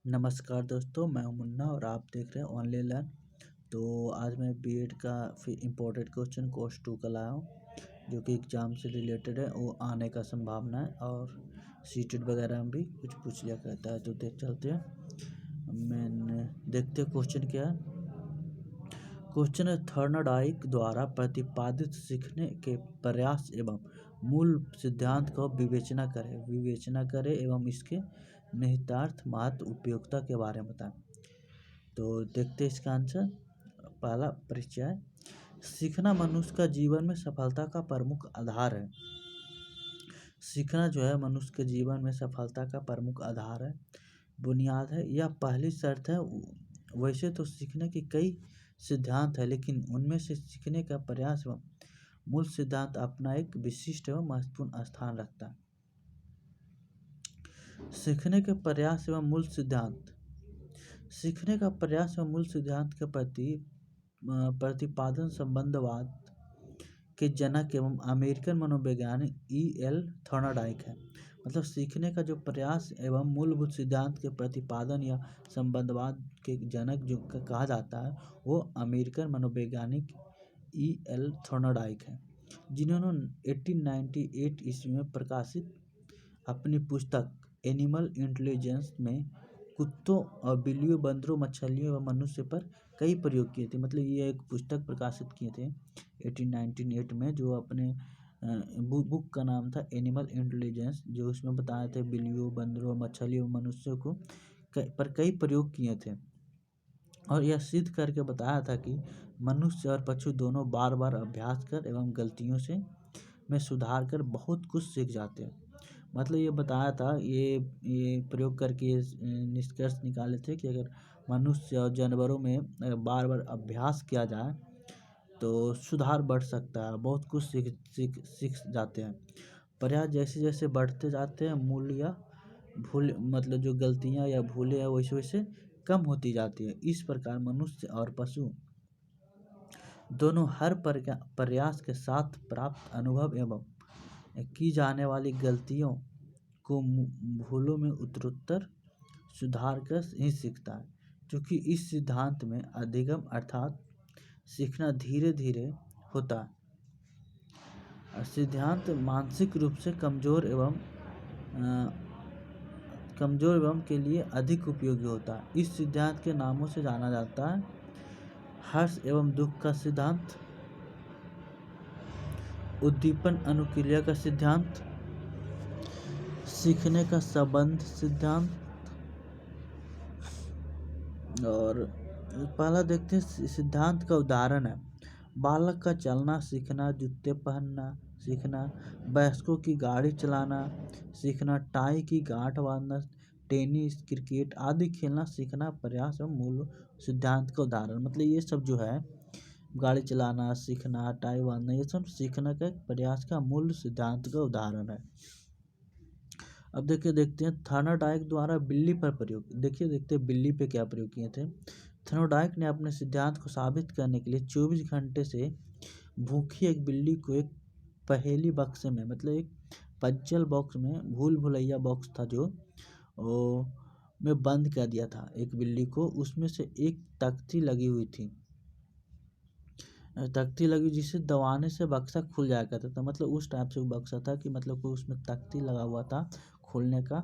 नमस्कार दोस्तों, मैं हूं मुन्ना और आप देख रहे हैं ओनली लर्न। तो आज मैं बीएड का फिर इम्पोर्टेड क्वेश्चन कोर्स 2 का लाया हूँ, जो कि एग्ज़ाम से रिलेटेड है। वो आने का संभावना है और सीटेट वगैरह में भी कुछ पूछ लिया करता है। तो देख चलते हैं। मैंने देखते हैं क्वेश्चन क्या है। क्वेश्चन है, थर्नडाइक द्वारा प्रतिपादित सीखने के प्रयास एवं मूल सिद्धांत को विवेचना करें एवं इसके निहितार्थ महत्व उपयोगिता के बारे में बताएं। तो देखते हैं इसका आंसर। पहला परिचय, सीखना मनुष्य का जीवन में सफलता का प्रमुख आधार है। सीखना जो है मनुष्य के जीवन में सफलता का प्रमुख आधार है, बुनियाद है या पहली शर्त है। वैसे तो सीखने के कई सिद्धांत है, लेकिन उनमें से सीखने का प्रयास एवं मूल सिद्धांत अपना एक विशिष्ट एवं महत्वपूर्ण स्थान रखता है। सीखने के प्रयास एवं मूल सिद्धांत। सीखने का प्रयास एवं मूल सिद्धांत के प्रति प्रतिपादन संबंधवाद के जनक एवं अमेरिकन मनोवैज्ञानिक E.L. थॉर्नडाइक है। मतलब सीखने का जो प्रयास एवं मूलभूत सिद्धांत के प्रतिपादन या संबंधवाद के जनक जो कहा जाता है, वो अमेरिकन मनोवैज्ञानिक E.L. थॉर्नडाइक है, जिन्होंने 1898 ईस्वी में प्रकाशित अपनी पुस्तक एनिमल इंटेलिजेंस में कुत्तों और बिल्लियों, बंदरों, मछलियों व मनुष्य पर कई प्रयोग किए थे। मतलब ये एक पुस्तक प्रकाशित किए थे 1898 में, जो अपने बुक का नाम था एनिमल इंटेलिजेंस, जो उसमें बताए थे बिल्लियों, बंदरों, मछलियों, मनुष्यों को पर कई प्रयोग किए थे। और यह सिद्ध करके बताया था कि मनुष्य और पशु दोनों बार बार अभ्यास कर एवं गलतियों से में सुधार कर बहुत कुछ सीख जाते हैं। मतलब ये बताया था, ये प्रयोग करके निष्कर्ष निकाले थे कि अगर मनुष्य और जानवरों में बार बार अभ्यास किया जाए तो सुधार बढ़ सकता है, बहुत कुछ सीख जाते हैं। प्रयास जैसे जैसे बढ़ते जाते हैं, मूल या भूल मतलब जो गलतियाँ या भूलें हैं वैसे वैसे कम होती जाती है। इस प्रकार मनुष्य और पशु दोनों हर प्रयास के साथ प्राप्त अनुभव एवं की जाने वाली गलतियों को भूलों में उत्तरोत्तर सुधार कर ही सीखता है। क्योंकि इस सिद्धांत में अधिगम अर्थात सीखना धीरे धीरे होता है। सिद्धांत मानसिक रूप से कमजोर एवं के लिए अधिक उपयोगी होता है। इस सिद्धांत के नामों से जाना जाता है: हर्ष एवं दुख का सिद्धांत, उद्दीपन अनुक्रिया का सिद्धांत, सीखने का संबंध सिद्धांत। और पहला देखते हैं, सिद्धांत का उदाहरण है बालक का चलना सीखना, जूते पहनना सीखना, वयस्कों की गाड़ी चलाना सीखना, टाई की गांठ बांधना, टेनिस, क्रिकेट आदि खेलना सीखना प्रयास एवं मूल सिद्धांत का उदाहरण। मतलब ये सब जो है, गाड़ी चलाना सीखना, टाई बांधना, ये सब सीखने का एक प्रयास का मूल सिद्धांत का उदाहरण है। अब देखते हैं थॉर्नडाइक द्वारा बिल्ली पर प्रयोग। देखते हैं बिल्ली पे क्या प्रयोग किए थे। थॉर्नडाइक ने अपने सिद्धांत को साबित करने के लिए 24 घंटे से भूखी एक बिल्ली को एक पहेली बक्से में, मतलब एक पजल बॉक्स में, भूल भुलैया बॉक्स था जो में बंद कर दिया था एक बिल्ली को। उसमें से एक तख्ती लगी हुई थी, जिसे दबाने से बक्सा खुल जाया करता था। मतलब उस टाइप से वो बक्सा था कि मतलब कोई उसमें तख्ती लगा हुआ था खोलने का,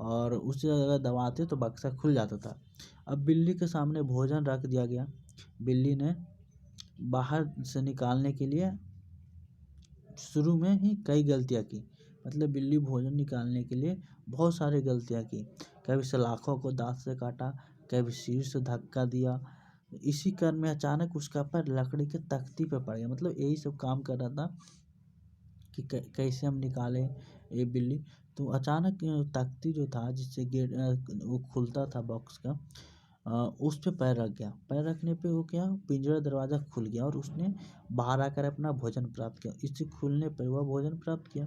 और उसे अगर दबाते तो बक्सा खुल जाता था। अब बिल्ली के सामने भोजन रख दिया गया। बिल्ली ने बाहर से निकालने के लिए शुरू में ही कई गलतियां की। मतलब बिल्ली भोजन निकालने के लिए बहुत सारी गलतियां की। कभी सलाखों को दांत से काटा, कभी सिर से धक्का दिया। इसी क्रम में अचानक उसका पैर लकड़ी के तख्ती पर पड़ गया। मतलब यही सब काम कर रहा था कि कैसे हम निकालें ये बिल्ली। तो अचानक तख्ती जो था जिससे गेट वो खुलता था बॉक्स का, उस पे पैर रख गया। पैर रखने पे वो क्या, पिंजरा दरवाज़ा खुल गया और उसने बाहर आकर अपना भोजन प्राप्त किया। इससे खुलने पर वह भोजन प्राप्त किया।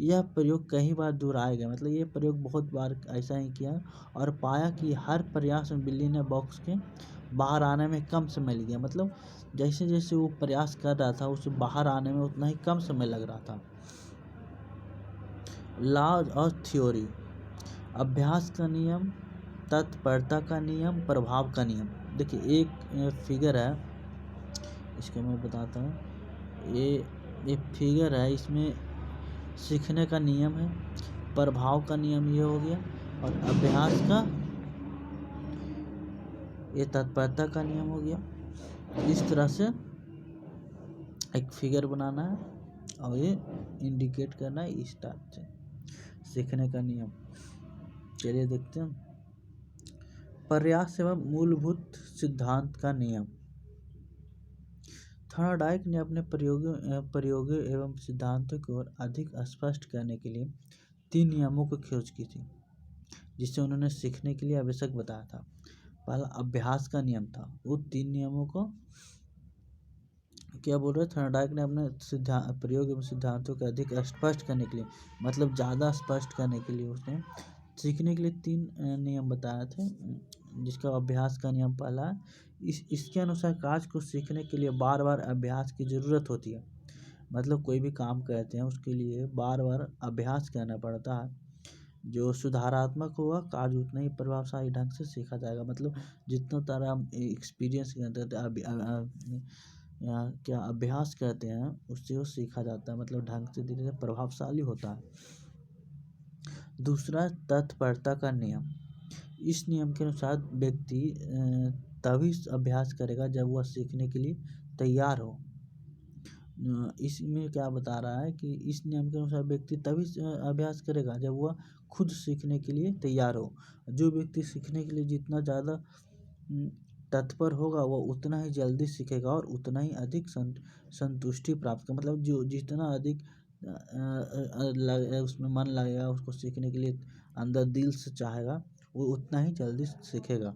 यह प्रयोग कई बार दोहराया गया। मतलब ये प्रयोग बहुत बार ऐसा ही किया और पाया कि हर प्रयास में बिल्ली ने बॉक्स के बाहर आने में कम समय लिया। मतलब जैसे जैसे वो प्रयास कर रहा था, उसे बाहर आने में उतना ही कम समय लग रहा था। लॉज और थ्योरी। अभ्यास का नियम तत्परता का नियम, प्रभाव का नियम। देखिए एक फिगर है, इसको मैं बताता हूँ। ये फिगर है, इसमें सीखने का नियम है, प्रभाव का नियम ये हो गया, और अभ्यास का ये तत्परता का नियम हो गया। इस तरह से एक फिगर बनाना है और ये इंडिकेट करना है इस टाइप से, सीखने का नियम। चलिए देखते हैं प्रयास एवं मूलभूत सिद्धांत का नियम। थॉर्नडाइक ने अपने प्रयोगों एवं सिद्धांतों को और अधिक स्पष्ट करने के लिए 3 नियमों की खोज की थी, जिसे उन्होंने सीखने के लिए आवश्यक बताया था। पहला अभ्यास का नियम था। वो 3 नियमों को क्या बोल रहे हैं, थॉर्नडाइक ने अपने प्रयोग एवं सिद्धांतों को अधिक स्पष्ट करने के लिए, मतलब ज़्यादा स्पष्ट करने के लिए उसने सीखने के लिए 3 नियम बताए थे, जिसका अभ्यास का नियम पहला है। इसके अनुसार कार्य को सीखने के लिए बार बार अभ्यास की ज़रूरत होती है। मतलब कोई भी काम करते हैं उसके लिए बार बार अभ्यास करना पड़ता है। जो सुधारात्मक होगा कार्य उतना ही प्रभावशाली ढंग से सीखा जाएगा। मतलब जितना तारा हम एक्सपीरियंस क्या अभ्यास करते हैं उससे वो सीखा जाता है, मतलब ढंग से धीरे धीरे प्रभावशाली होता है। दूसरा तत्परता का नियम। इस नियम के अनुसार व्यक्ति तभी अभ्यास करेगा जब वह सीखने के लिए तैयार हो। इसमें क्या बता रहा है कि इस नियम के अनुसार व्यक्ति तभी अभ्यास करेगा जब वह खुद सीखने के लिए तैयार हो। जो व्यक्ति सीखने के लिए जितना ज़्यादा तत्पर होगा वह उतना ही जल्दी सीखेगा और उतना ही अधिक संतुष्टि प्राप्त कर, मतलब जो जितना अधिक उसमें मन लगेगा, उसको सीखने के लिए अंदर दिल से चाहेगा, वो उतना ही जल्दी सीखेगा।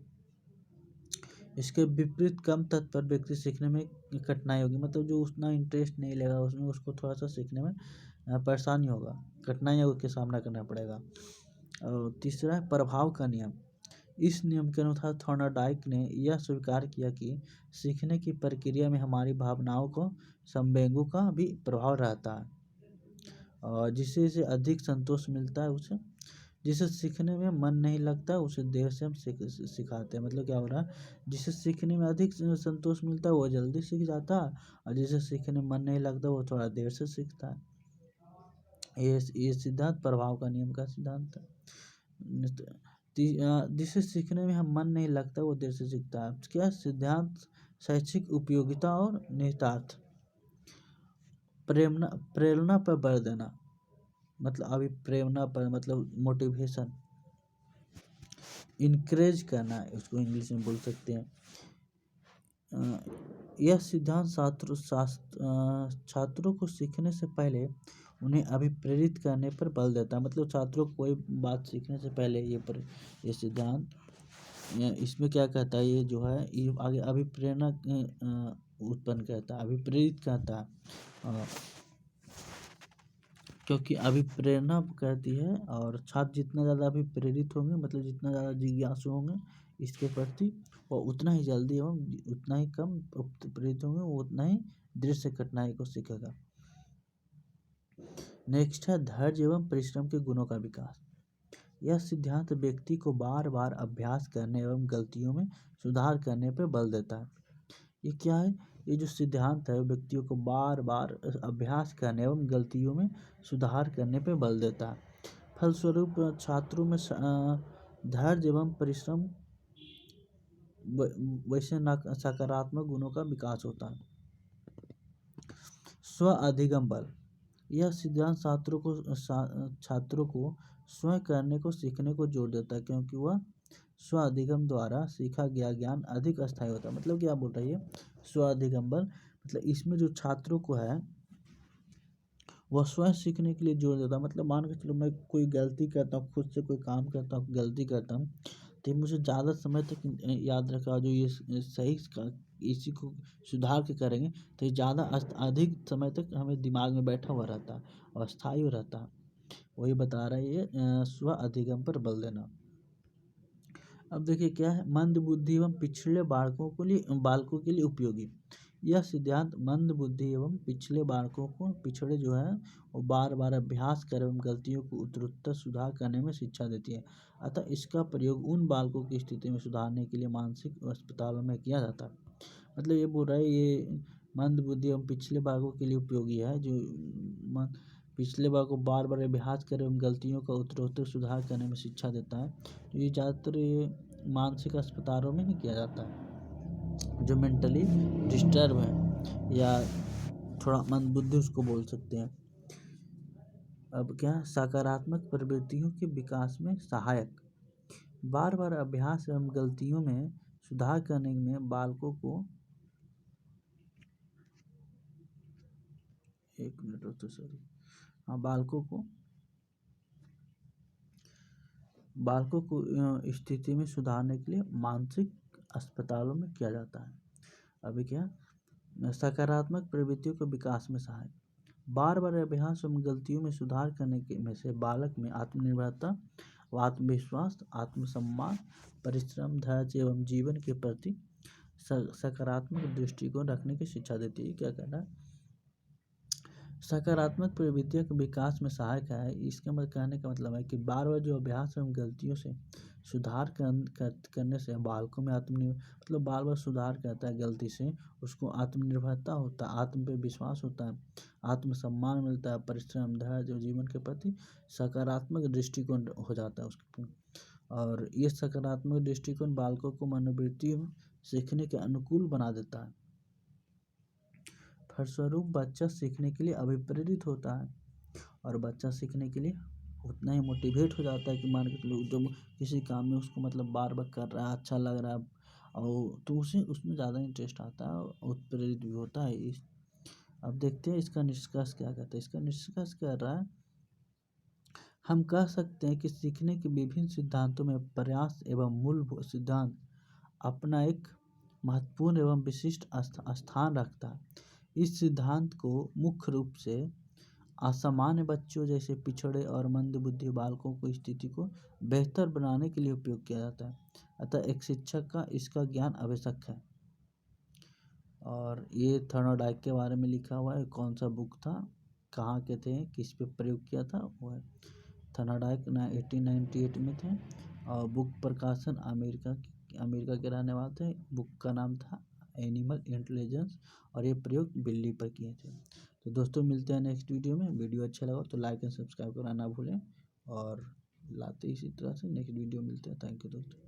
इसके विपरीत कम तत्पर व्यक्ति सीखने में कठिनाई होगी, मतलब जो उतना इंटरेस्ट नहीं लेगा उसमें, उसको थोड़ा सा सीखने में परेशानी होगा, कठिनाइयों का सामना करना पड़ेगा। और तीसरा है प्रभाव का नियम। इस नियम के अनुसार थॉर्नडाइक ने यह स्वीकार किया कि सीखने की प्रक्रिया में हमारी भावनाओं को संवेगों का भी प्रभाव रहता है, और जिससे अधिक संतोष मिलता है उसे। जिसे सीखने में मन नहीं लगता उसे देर से हम सिखाते हैं। मतलब क्या हो रहा है, जिसे सीखने में अधिक संतोष मिलता है वो जल्दी सीख जाता है, और जिसे सीखने में मन नहीं लगता वो थोड़ा देर से सीखता है। ये सिद्धांत प्रभाव का नियम का सिद्धांत है। जिसे सीखने में हम मन नहीं लगता वो देर से सीखता है। क्या सिद्धांत शैक्षिक उपयोगिता और निहितार्थ। प्रेरणा पर बल देना, मतलब अभी प्रेरणा पर मतलब मोटिवेशन, इनकरेज करना उसको इंग्लिश में बोल सकते हैं। यह सिद्धांत छात्रों को सीखने से पहले उन्हें अभिप्रेरित करने पर बल देता है। मतलब छात्रों को कोई बात सीखने से पहले ये सिद्धांत इसमें क्या कहता है, ये जो है ये आगे अभिप्रेरणा उत्पन्न करता है, अभिप्रेरित करता है। क्योंकि अभिप्रेरणा कहती है, और छात्र जितना ज़्यादा अभिप्रेरित होंगे, मतलब जितना ज़्यादा जिज्ञासु होंगे इसके प्रति, वो उतना ही जल्दी एवं उतना ही कम प्रेरित होंगे, वो उतना ही दृढ़ से कठिनाई को सीखेगा। नेक्स्ट है धैर्य एवं परिश्रम के गुणों का विकास। यह सिद्धांत व्यक्ति को बार बार अभ्यास करने एवं गलतियों में सुधार करने पर बल देता है। ये क्या है, ये जो सिद्धांत है व्यक्तियों को बार बार अभ्यास करने एवं गलतियों में सुधार करने पर बल देता है। फलस्वरूप छात्रों में धैर्य एवं परिश्रम वैसे सकारात्मक गुणों का विकास होता है। स्व अधिगम बल। यह सिद्धांत छात्रों को स्वयं करने को सीखने को जोर देता है, क्योंकि वह स्व अधिगम द्वारा सीखा गया ज्ञान अधिक अस्थायी होता है। मतलब क्या बोल रही है स्व अधिगम बल, मतलब इसमें जो छात्रों को है वह स्वयं सीखने के लिए जोर देता है। मतलब मान के चलो मैं कोई गलती करता हूँ, खुद से कोई काम करता हूँ, गलती करता हूँ, तो मुझे ज़्यादा समय तक याद रखा। जो ये सही इसी को सुधार के करेंगे तो ये ज़्यादा अधिक समय तक हमें दिमाग में बैठा हुआ रहता है और स्थायी रहता है। वही बता रहा है ये स्व अधिगम पर बल देना। अब देखिए क्या है, मंद बुद्धि एवं पिछड़े बालकों के लिए उपयोगी। यह सिद्धांत मंद बुद्धि एवं पिछले बालकों को पिछड़े जो है वो बार बार अभ्यास कर एवं गलतियों को उत्तरोत्तर सुधार करने में शिक्षा देती है। अतः इसका प्रयोग उन बालकों की स्थिति में सुधारने के लिए मानसिक अस्पतालों में किया जाता है। मतलब ये बोल रहा है ये मंद बुद्धि एवं पिछले बालकों के लिए उपयोगी है, जो पिछले बार को बार बार अभ्यास कर एवं गलतियों का उत्तरोत्तर सुधार करने में शिक्षा देता है। तो ये ज़्यादातर मानसिक अस्पतालों में ही किया जाता है, जो मेंटली डिस्टर्ब है या थोड़ा मंदबुद्धि उसको बोल सकते हैं। अब क्या, सकारात्मक प्रवृत्तियों के विकास में सहायक। बार बार अभ्यास एवं गलतियों में सुधार करने में बालकों को बालकों को स्थिति में सुधारने के लिए मानसिक अस्पतालों में किया जाता है। अभी क्या, सकारात्मक प्रवृत्तियों के विकास में सहायक। बार बार अभ्यास एवं गलतियों में सुधार करने के में से बालक में आत्मनिर्भरता, आत्मविश्वास, आत्मसम्मान, परिश्रम, धैर्य एवं जीवन के प्रति सकारात्मक दृष्टिकोण रखने की शिक्षा देती है। क्या कहना है, सकारात्मक प्रवृत्तियों के विकास में सहायक है। इसका मतलब कहने का मतलब है कि बार बार जो अभ्यास एवं गलतियों से सुधार करने से बालकों में मतलब बार बार सुधार करता है गलती से, उसको आत्मनिर्भरता होता है, आत्म पे विश्वास होता है, आत्मसम्मान मिलता है, परिश्रम, धैर्य और जीवन के प्रति सकारात्मक दृष्टिकोण हो जाता है उसके। और ये सकारात्मक दृष्टिकोण बालकों को मनोवृत्ति सीखने के अनुकूल बना देता है। फलस्वरूप बच्चा सीखने के लिए अभिप्रेरित होता है और बच्चा सीखने के लिए उतना ही मोटिवेट हो जाता है कि मान के चलो जब किसी काम में उसको मतलब बार बार कर रहा है, अच्छा लग रहा है और तो उसे उसमें ज़्यादा इंटरेस्ट आता है और उत्प्रेरित भी होता है। अब देखते हैं इसका निष्कर्ष क्या कहता है। इसका निष्कर्ष कह रहा है, हम कह सकते हैं कि सीखने के विभिन्न सिद्धांतों में प्रयास एवं मूलभूत सिद्धांत अपना एक महत्वपूर्ण एवं विशिष्ट स्थान रखता है। इस सिद्धांत को मुख्य रूप से असामान्य बच्चों जैसे पिछड़े और मंदबुद्धि बालकों की स्थिति को बेहतर बनाने के लिए उपयोग किया जाता है। अतः एक शिक्षक का इसका ज्ञान आवश्यक है। और ये थर्नोडाइक के बारे में लिखा हुआ है, कौन सा बुक था, कहाँ के थे, किस पे प्रयोग किया था, वो है थर्नोडाइक 1898 में थे और बुक प्रकाशन अमेरिका के रहने वाले थे। बुक का नाम था एनिमल इंटेलिजेंस और ये प्रयोग बिल्ली पर किए थे। तो दोस्तों मिलते हैं नेक्स्ट वीडियो में। वीडियो अच्छा लगा तो लाइक एंड सब्सक्राइब करना ना भूलें और लाते इसी तरह से नेक्स्ट वीडियो मिलते हैं। थैंक यू दोस्तों।